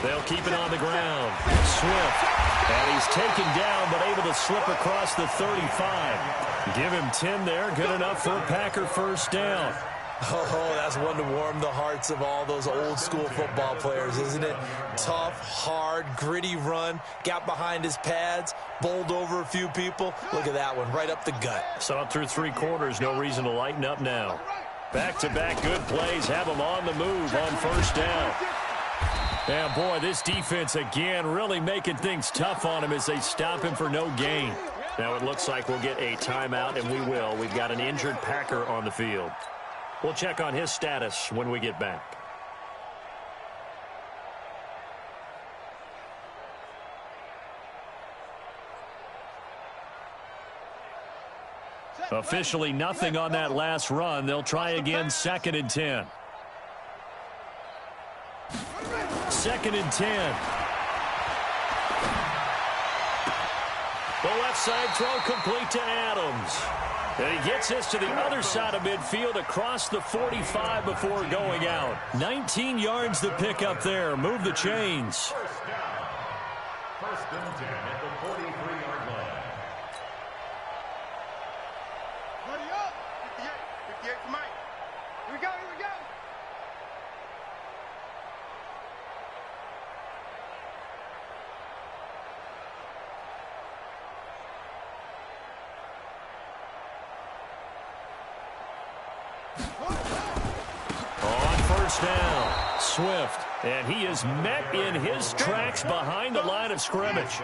They'll keep it on the ground. Swift. And he's taken down, but able to slip across the 35. Give him 10 there. Good enough for a Packer first down. Oh, that's one to warm the hearts of all those old-school football players, isn't it? Tough, hard, gritty run. Got behind his pads. Bowled over a few people. Look at that one, right up the gut. Saw it through 3 quarters. No reason to lighten up now. Back-to-back good plays. Have them on the move on first down. Yeah, boy, this defense again really making things tough on him as they stop him for no gain. Now it looks like we'll get a timeout, and we will. We've got an injured Packer on the field. We'll check on his status when we get back. Officially nothing on that last run. They'll try again, 2nd and 10. 2nd and 10. The left side throw complete to Adams. And he gets this to the other side of midfield across the 45 before going out. 19 yards to pick up there. Move the chains. First down. 1st and 10 at the 43-yard line. Buddy up. 58 for Mike. Here we go, here we go. On first down, Swift. And he is met in his tracks behind the line of scrimmage.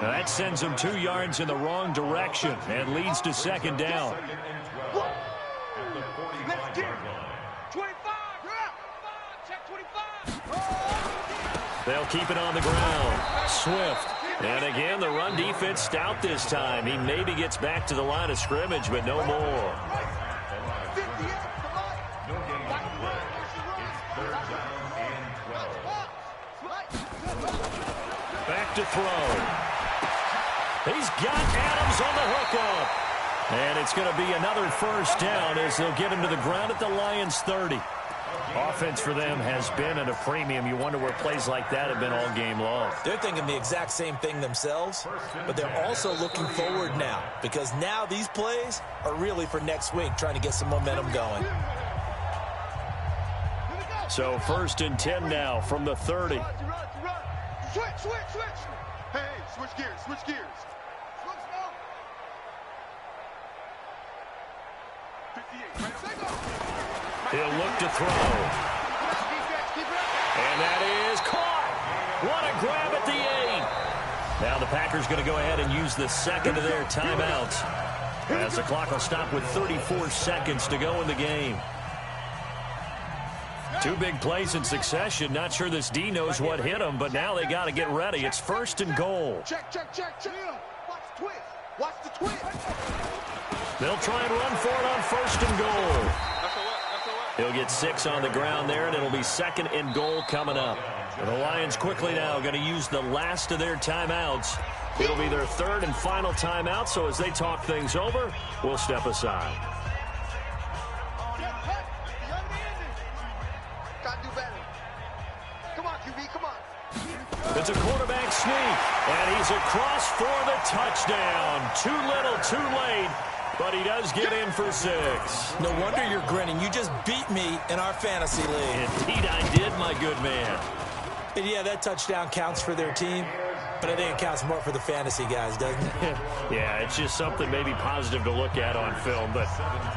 Now that sends him 2 yards in the wrong direction and leads to 2nd down. 2nd and 12 at the 45-yard line. 25, check 25. They'll keep it on the ground. Swift. And again, the run defense stout this time. He maybe gets back to the line of scrimmage, but no more. No gain on the play. It's 3rd down and 12. Back to throw. He's got Adams on the hookup. And it's going to be another first down as they'll get him to the ground at the Lions' 30. Offense for them has been at a premium. You wonder where plays like that have been all game long. They're thinking the exact same thing themselves, but they're also looking forward now because now these plays are really for next week, trying to get some momentum going. So 1st and 10 now from the 30. Switch. Hey, switch gears. Switch now. 58. He'll look to throw. And that is caught. What a grab at the 8. Now the Packers going to go ahead and use the second of their timeouts, as the clock will stop with 34 seconds to go in the game. Two big plays in succession. Not sure this D knows what hit him, but now they got to get ready. It's 1st and goal. Check. Watch the twist. They'll try and run for it on 1st and goal. He'll get 6 on the ground there, and it'll be 2nd and goal coming up. And the Lions quickly now going to use the last of their timeouts. It'll be their 3rd and final timeout, so as they talk things over, we'll step aside. Gotta do better. Come on, QB, come on. It's a quarterback sneak, and he's across for the touchdown. Too little, too late, but he does get in for 6. No wonder you're grinning. You just beat me in our fantasy league. Indeed I did, my good man. And yeah, that touchdown counts for their team, but I think it counts more for the fantasy guys, doesn't it? Yeah, it's just something maybe positive to look at on film, but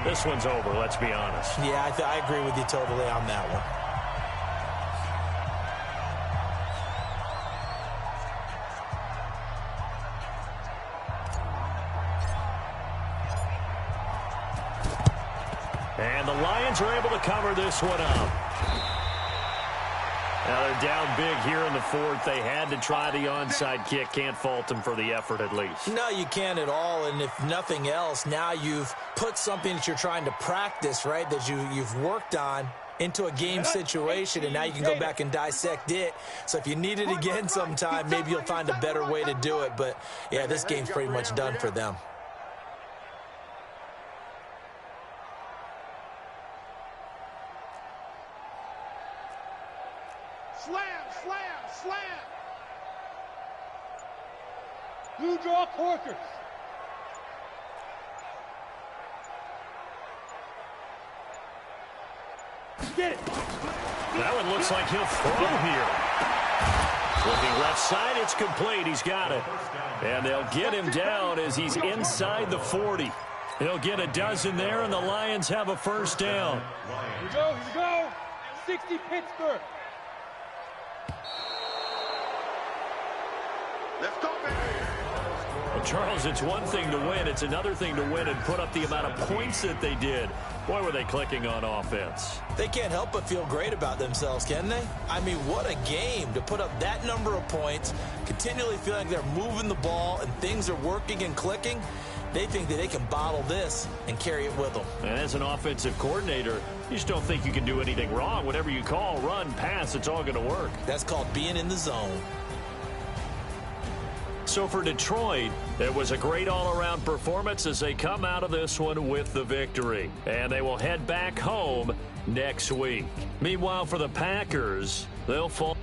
this one's over, let's be honest. Yeah, I agree with you totally on that one. And the Lions are able to cover this one up. Now they're down big here in the 4th. They had to try the onside kick. Can't fault them for the effort at least. No, you can't at all. And if nothing else, now you've put something that you're trying to practice, right, that you've worked on into a game situation, and now you can go back and dissect it. So if you need it again sometime, maybe you'll find a better way to do it. But, yeah, this game's pretty much done for them. Slam. You draw corkers. Get it. That one looks like he'll throw here. Looking left side, it's complete. He's got it. And they'll get him down as he's inside the 40. He'll get a dozen there, and the Lions have a 1st down. Here we go. 60 Pittsburgh. Let's go, baby. Well, Charles, it's one thing to win. It's another thing to win and put up the amount of points that they did. Boy, were they clicking on offense. They can't help but feel great about themselves, can they? I mean, what a game to put up that number of points, continually feeling they're moving the ball and things are working and clicking. They think that they can bottle this and carry it with them. And as an offensive coordinator, you just don't think you can do anything wrong. Whatever you call, run, pass, it's all going to work. That's called being in the zone. So for Detroit, it was a great all-around performance as they come out of this one with the victory. And they will head back home next week. Meanwhile, for the Packers, they'll fall.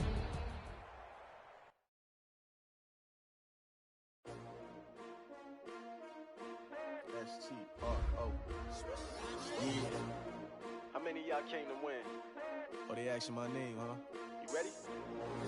S-T-R-O. Yeah. How many of y'all came to win? Oh, they asking my name, huh? You ready?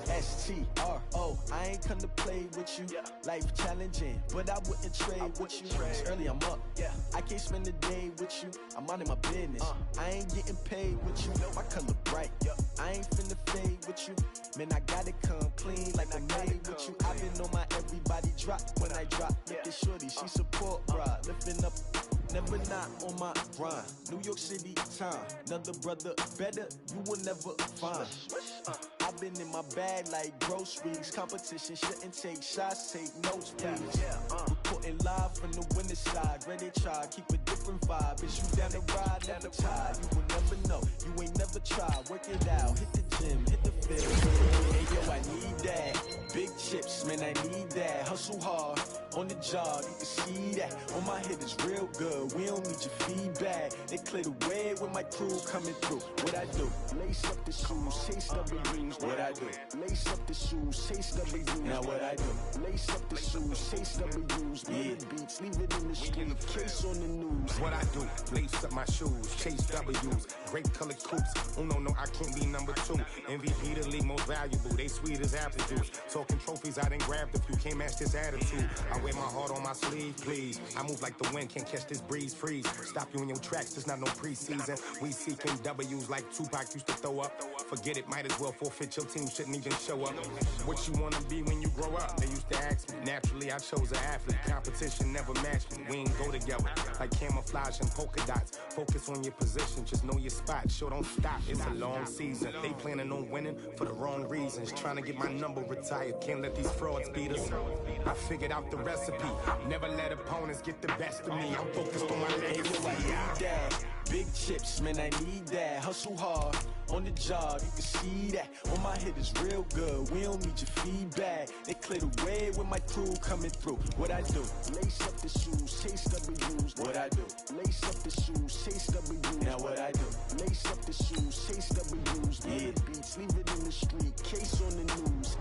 S-T-R-O. I ain't come to play with you. Yeah. Life challenging, but I wouldn't trade with you. It's early, I'm up. Yeah. I can't spend the day with you. I'm minding my business. I ain't getting paid with you. My color bright. Yeah. I ain't finna fade with you. Man, I gotta come clean like I'm made with you. I've been on my everybody drop when I drop. Look at shorty, she support, bruh. Lifting up. Never not on my grind. New York City time. Another brother better, you will never find. I've been in my bag like groceries. Competition shouldn't take shots, take notes, please. Reporting live from the winning side. Ready to try, keep a different vibe. Is you down the ride, down the tide? You will never know, you ain't never tried. Work it out, hit the gym, hit the field. Hey yo, I need that. Big chips, man, I need that. Hustle hard, on the job, you can see that. On my head is real good, we don't need your feedback. They clear the way with my crew coming through. What I do? Lace up the shoes, chase W's. What I do? Lace up the shoes, chase W's. Now what I do? Lace up the shoes, chase W's. Yeah, beats beats, leave it in the street. Case on the news. What I do, lace up my shoes, chase W's, great color coops. No, I can't be number 2. MVP the league most valuable, they sweet as apple juice. Talking trophies, I done grabbed a few, can't match this attitude. I wear my heart on my sleeve, please. I move like the wind, can't catch this breeze, freeze. Stop you in your tracks, there's not no preseason. We seeking W's like Tupac used to throw up. Forget it, might as well forfeit, your team shouldn't even show up. What you wanna be when you grow up? They used to ask me. Naturally, I chose an athlete. Competition never matched me. We ain't go together like camouflage and polka dots. Focus on your position, just know your spot. Sure, don't stop, it's a long season. They planning on winning for the wrong reasons. Trying to get my number retired, can't let these frauds beat us. I figured out the recipe. Never let opponents get the best of me. I'm focused on my legacy. Big chips, man, I need that. Hustle hard on the job, you can see that. On my head is real good, we don't need your feedback. They clear the way with my crew coming through. What I do? Lace up the shoes, chase W's. What I do? Lace up the shoes, chase W's. Now what I do? Lace up the shoes, chase W's. Yeah. The beats, leave it in the street, case on the news.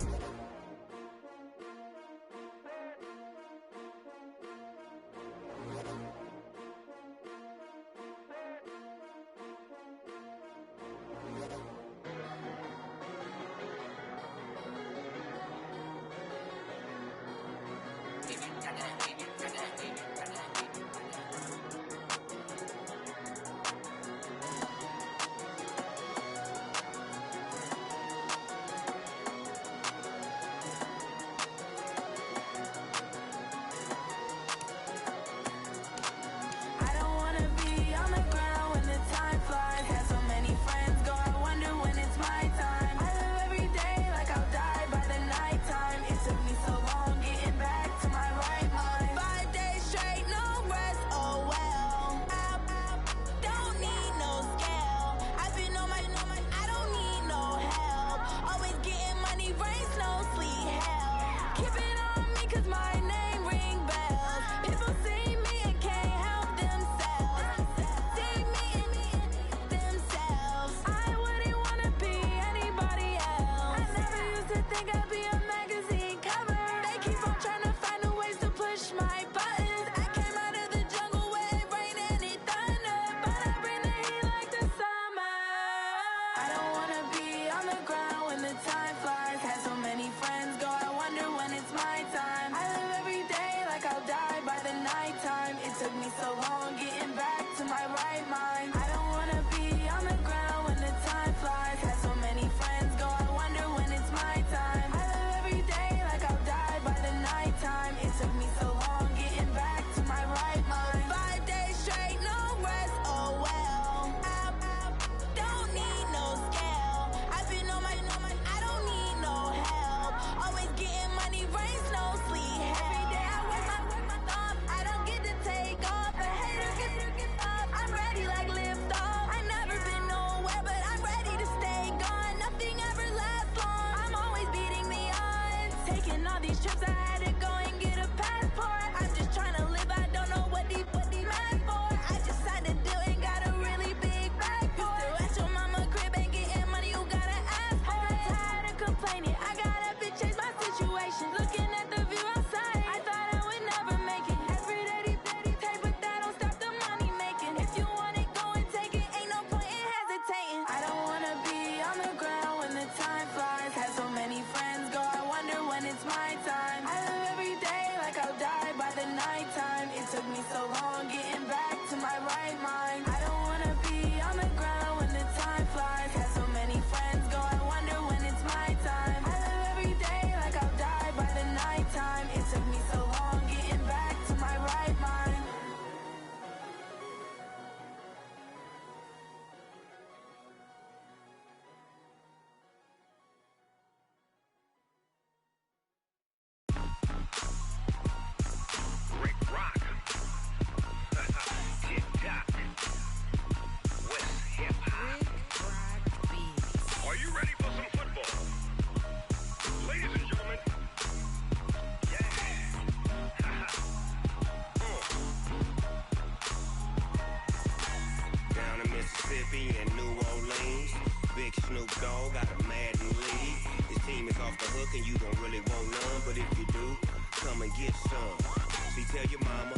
tell your mama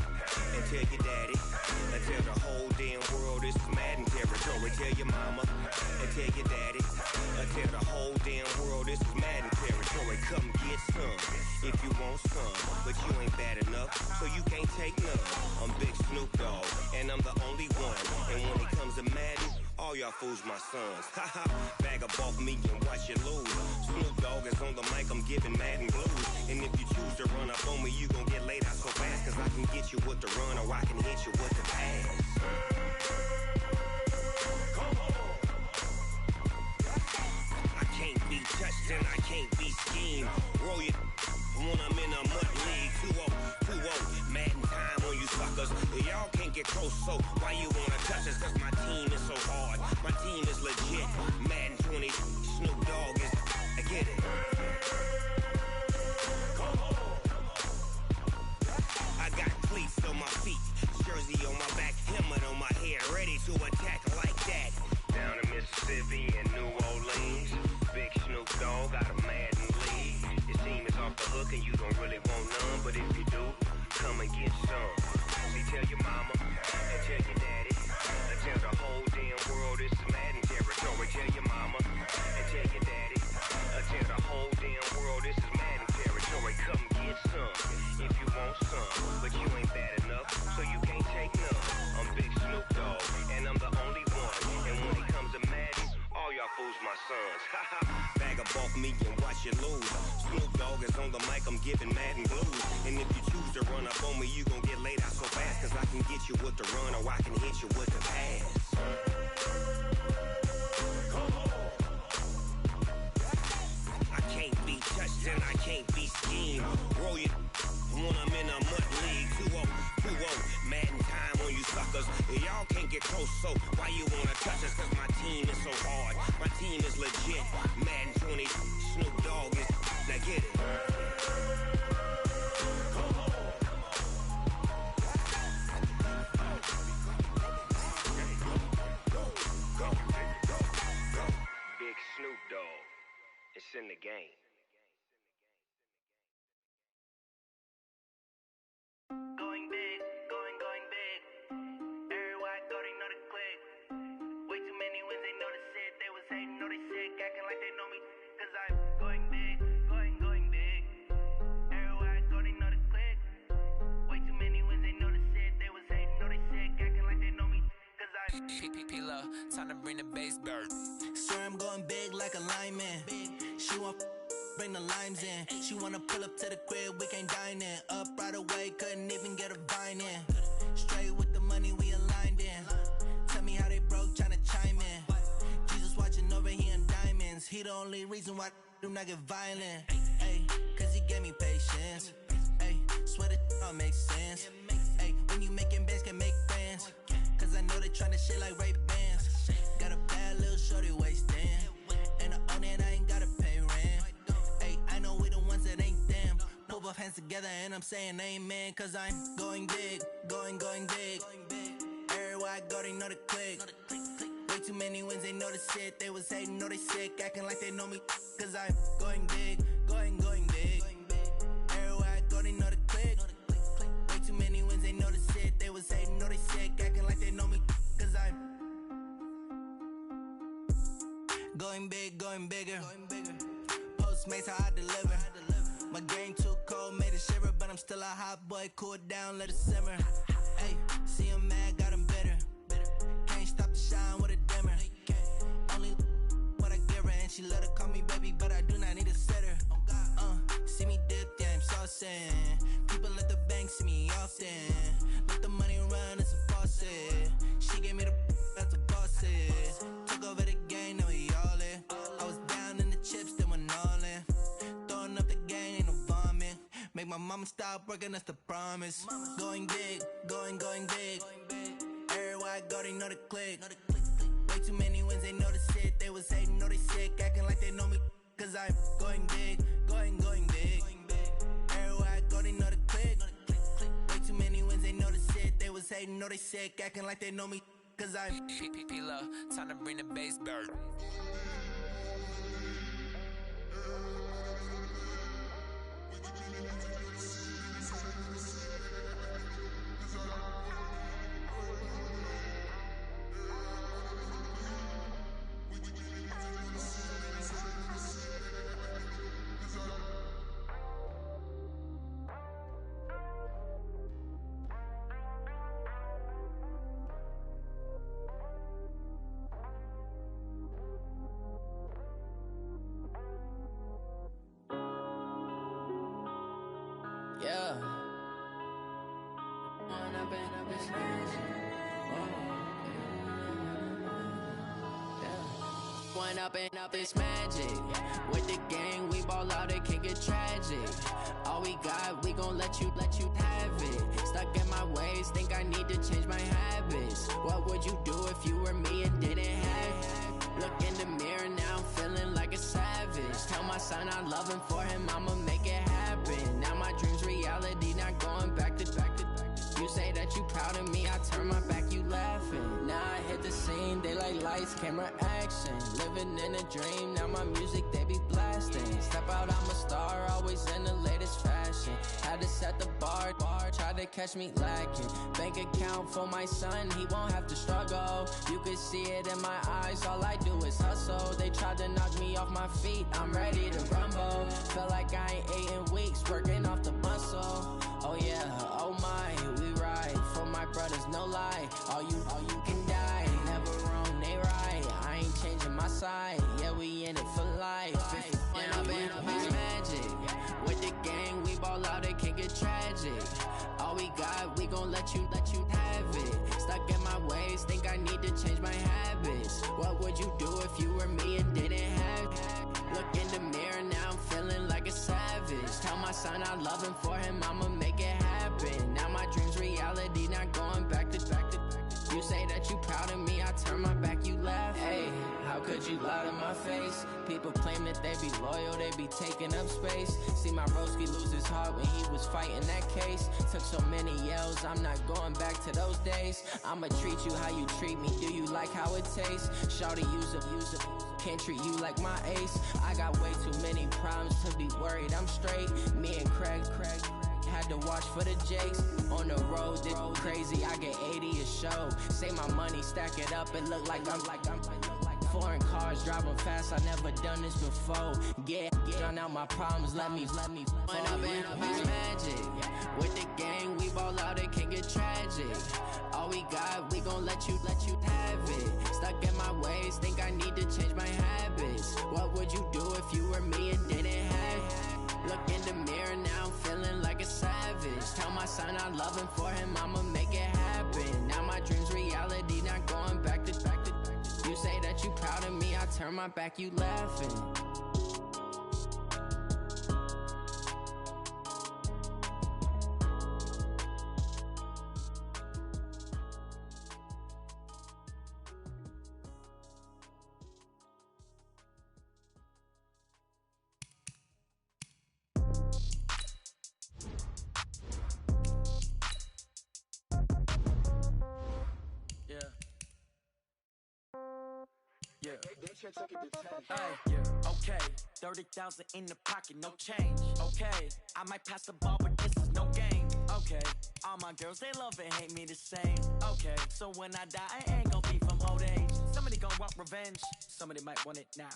and tell your daddy and tell the whole damn world this is Madden territory. Tell your mama and tell your daddy and tell the whole damn world this is Madden territory. Come get some if you want some, but you ain't bad enough, so you can't take none. I'm Big Snoop Dogg, and I'm the only one. And when it comes to Madden, all y'all fools my sons. Haha, bag up off me and watch you lose. Snoop Dogg is on the mic, I'm giving Madden blues. And if you choose to run up on me, you gon' get laid out so fast, cause I can get you with the run or I can hit you with the pass. Come on. I can't be touched and I can't be schemed. Roll you when I'm in a mud league. 2-0, Madden time on you suckers. Y'all can't get close, so why you wanna touch us? Cause my team is so hard, my team is legit. Madden 20, Snoop Dogg is, I get it. Come on. I got cleats on my feet, jersey on my back, helmet on my head, ready to attack like that. Down in Mississippi and New Orleans, Big Snoop Dogg got a Madden league. Your team is off the hook and you don't really want none, but if you do, come and get some. See, tell your mama and tell your daddy and tell the whole damn world this is Madden territory. Tell your mama and tell your daddy and tell the whole damn world this is Madden territory. Come get some if you want some, but you ain't bad enough, so you can't take none. I'm Big Snoop Dogg, and I'm the only one. And when it comes to Madden, all y'all fools my sons. Bag up off me and watch you lose. Snoop Dogg is on the mic, I'm giving Madden blues. And if you choose to run up on me, you gon' get laid out so fast, cause I can get you with the run or I can hit you with the pass. Come on. I can't be touched and I can't be schemed. Roll you when I'm in a mud league. 2-0, Madden time on you suckers. Y'all can't get close, so why you wanna touch us? Cause my team is so hard, my team is legit. Madden 20, Snoop Dogg is, now get it. Come on. Go. Big Snoop Dogg, it's in the game. Going big, going big. Everywhere I go, they know the click. Way too many wins, they know the shit. They was hating, know they sick, acting like they know me. Cause I'm going big, going big. Everywhere I go, they know the click. Way too many wins, they know the shit. They was hating, know they sick, acting like they know me. Cause I'm P-P-P-Love, time to bring the bass bird. Swear I'm going big like a lineman. She want bring the limes in. She wanna pull up to the crib, we can't dine in. Up right away, couldn't even get a vine in. Straight with the money, we aligned in. Tell me how they broke, tryna chime in. Jesus watching over here in diamonds. He the only reason why I do not get violent. Ay, cause he gave me patience. Ay, swear that all makes sense. Ay, when you making bands, can make friends. Cause I know they tryna shit like Ray-Bans. Got a bad little shorty wasting. And I own it, I ain't gotta pay rent. Ay, I know we the ones that ain't them. Pull both hands together and I'm saying amen. Cause I'm going big, going big. Everywhere I go, they know the click. Way too many wins, they know the shit. They was hating, know they sick, acting like they know me. Cause I'm going big, going big. Everywhere I go, they know the click. Way too many wins, they know the shit. They was hating, know they sick, acting like they know me. Cause I'm going big, going bigger. Postmates, how I deliver. My game too cold, made it shiver, but I'm still a hot boy. Cool down, let it simmer. Hey, see him mad, got him bitter. Can't stop the shine with a dimmer. Only what I give her, and she let her call me baby, but I do not need a sitter. See me dip, yeah, I'm saucing. People at the bank see me often. Let the money run, it's a faucet. She gave me the that's a boss is. Took over the game, now we all in. I was down in the chips, then went all in. Throwing up the game, ain't no vomit. Make my mama stop working, that's the promise. Going big, going big. Everywhere I go, they know the click. Way too many wins, they know the shit. They was hating, know they sick, acting like they know me. Cause I'm going big, going big. Everywhere I go, they know the click. Way too many wins, they know the shit. They was hating, know they sick, acting like they know me. Cause I'm P-P-P-Love, time to bring the bass bird. this magic. Going up and up this magic. With the gang, we ball out, it can get tragic. All we got, we gon' let you have it. Stuck in my ways, think I need to change my habits. What would you do if you were me and didn't have it? Look in the mirror now, I'm feeling like a savage. Tell my son I love him, for him I'ma make it happen. Now my dream's reality, not going back to. You say that you proud of me, I turn my back, you laughing. Now I hit the scene, they like lights, camera, action. Living in a dream, now my music, they be blasting. Step out, I'm a star, always in the latest fashion. Had to set the bar, try to catch me lacking. Bank account for my son, he won't have to struggle. You can see it in my eyes, all I do is hustle. They tried to knock me off my feet, I'm ready to rumble. Felt like I ain't ate in weeks, working off the muscle. Oh yeah, oh my, we ride for my brothers, no lie. All you can die, never wrong, they right. I ain't changing my side, yeah, we in it for life. When up it's magic. With the gang, we ball out, it can get tragic. All we got, we gon' let you have it. Stuck in my ways, think I need to change my habits. What would you do if you were me and didn't have it? Look in the mirror, now I'm feeling like a savage. Tell my son I love him, for him I'ma make it happen. Now my dream's reality, not going back to. You say that you proud of me, I turn my back, you laugh. Hey, how could you lie to my face? People claim that they be loyal, they be taking up space. See my broski lose his heart when he was fighting that case. Took so many yells, I'm not going back to those days. I'ma treat you how you treat me, do you like how it tastes? Shawty, use it. Can't treat you like my ace. I got way too many problems to be worried, I'm straight. Me and Craig had to watch for the Jakes. On the road, this crazy, I get 80 a show. Say my money, stack it up, it look like I'm foreign cars, driving fast, I never done this before. Get drown out my problems, let me When up it's magic. With the gang, we ball out, it can get tragic. All we got, we gon' let you have it. Stuck in my ways, think I need to change my habits. What would you do if you were me and didn't have it? Look in the mirror, now I'm feeling like a savage. Tell my son I love him, for him I'ma make it happen. Now my dream's reality, not going back to. You say that you proud of me, I turn my back, you laughing. Okay, 30,000 in the pocket, no change. Okay, I might pass the ball, but this is no game. Okay, all my girls, they love and hate me the same. Okay, so when I die, I ain't gon' be from old age. Somebody gon' want revenge, somebody might want it now.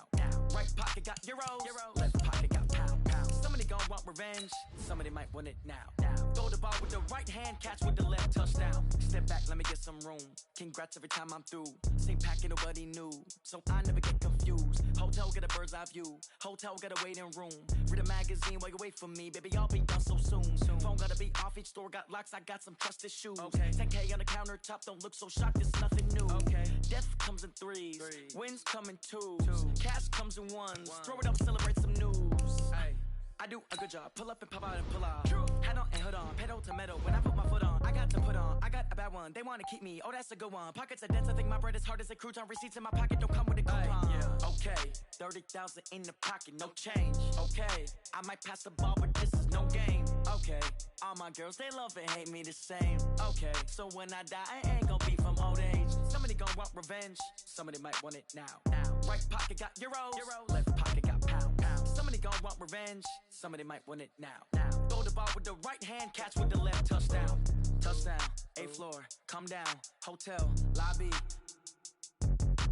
Right pocket got euros, left pocket got pound. Somebody gon' want revenge, somebody might want it now. Throw the ball with the right hand, catch with the left, touchdown. Step back, let me get some room. Congrats every time I'm through. Same packet, nobody knew, so I never get confused. Hotel get a bird's eye view. Hotel get a waiting room. Read a magazine while you wait for me, baby. I'll be done so soon. Phone gotta be off. Each store got locks. I got some trusted shoes. Okay. 10K on the countertop. Don't look so shocked. It's nothing new. Okay. Death comes in threes. Wins come in twos. Cash comes in ones. Throw it up, celebrate some news. Hey. I do a good job. Pull up and pop out and pull out. True. Hat on and hood on. Pedal to metal. When I put my foot on, I got to put on. I got a bad one. They want to keep me. Oh, that's a good one. Pockets are dense. I think my bread is hard as a crouton. Receipts in my pocket don't come with a coupon. Yeah. Okay. 30,000 in the pocket. No change. Okay. I might pass the ball, but this is no game. Okay. All my girls, they love and hate me the same. Okay. So when I die, I ain't gonna be from old age. Somebody gon' want revenge. Somebody might want it now. Right pocket got euros. Left pocket got pound. Somebody gon' want revenge. Somebody might want it now. Throw the ball with the right hand, catch with the left, touchdown. Touchdown, 8th floor, come down, hotel, lobby.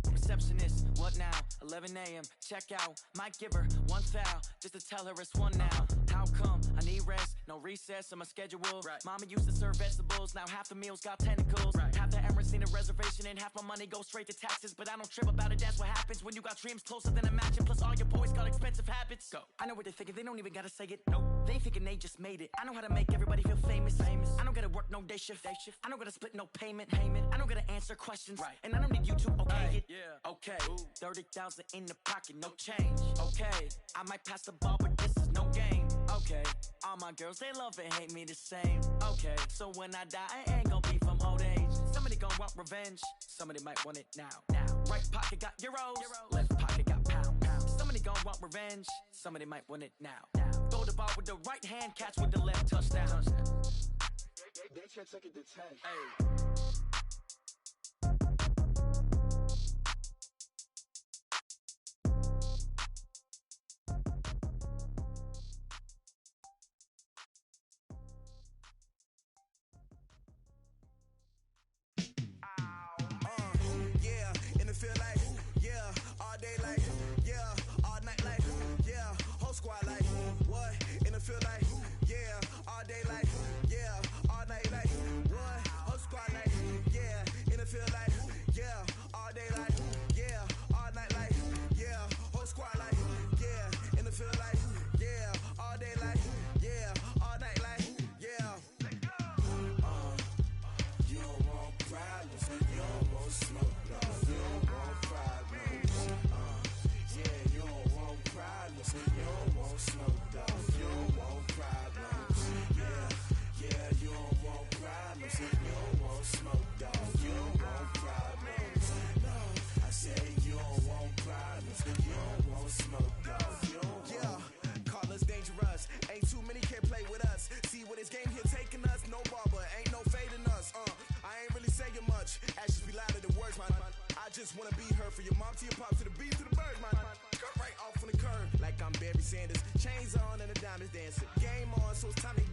Receptionist, what now? 11 a.m., check out. Might give her one foul, just to tell her it's one now. How come? I need rest, no recess in my schedule. Right. Mama used to serve vegetables, now half the meals got tentacles. Right. Half the Emirates need a reservation and half my money goes straight to taxes. But I don't trip about it, that's what happens when you got dreams closer than a matching. Plus all your boys got expensive habits. Go. I know what they're thinking, they don't even gotta say it. Nope. They thinking they just made it. I know how to make everybody feel famous. I don't gotta work no on day shift. I don't gotta split no payment. I don't gotta answer questions. Right. And I don't need you to okay it. Yeah. Okay. 30,000 in the pocket, no change. Okay. I might pass the ball, but this is no game. Okay. All my girls, they love and hate me the same. Okay. So when I die, I ain't gonna be from old age. Somebody gon' want revenge. Somebody might want it now. Right pocket got euros. Left pocket got pounds. Somebody gon' want revenge. Somebody might want it now. Throw the ball with the right hand, catch with the left, touchdown. They can't take it to 10. Hey. Yeah, in the field like, yeah, all day like, yeah, all night like, yeah, whole squad like, what? In the field like, yeah, all day like, yeah, all night like, what? Whole squad like, yeah, in the field like, yeah, all day like, yeah, all night like, yeah, whole squad like, yeah, in the field like, yeah, all day like, yeah, all night like, yeah. You don't want problems, you don't want smoke, no, you don't want problems. Yeah, you don't want problems, you don't want smoke, dog, you don't want problems. Yeah, you don't want problems, you don't want smoke, dog, you don't want problems. No, I said you don't want problems, you don't want smoke, dog, you don't want. Yeah, call us dangerous, ain't too many can play with us. See what this game here taking us, no barber, ain't no fading us. I ain't really saying much, actions be louder than words, man. I just wanna be heard, for your mom to your pop, to the beat, to the birds, man. Cut right off on the curb, like I'm Barry Sanders. Chains on and the diamonds dancing. Game on, so it's time to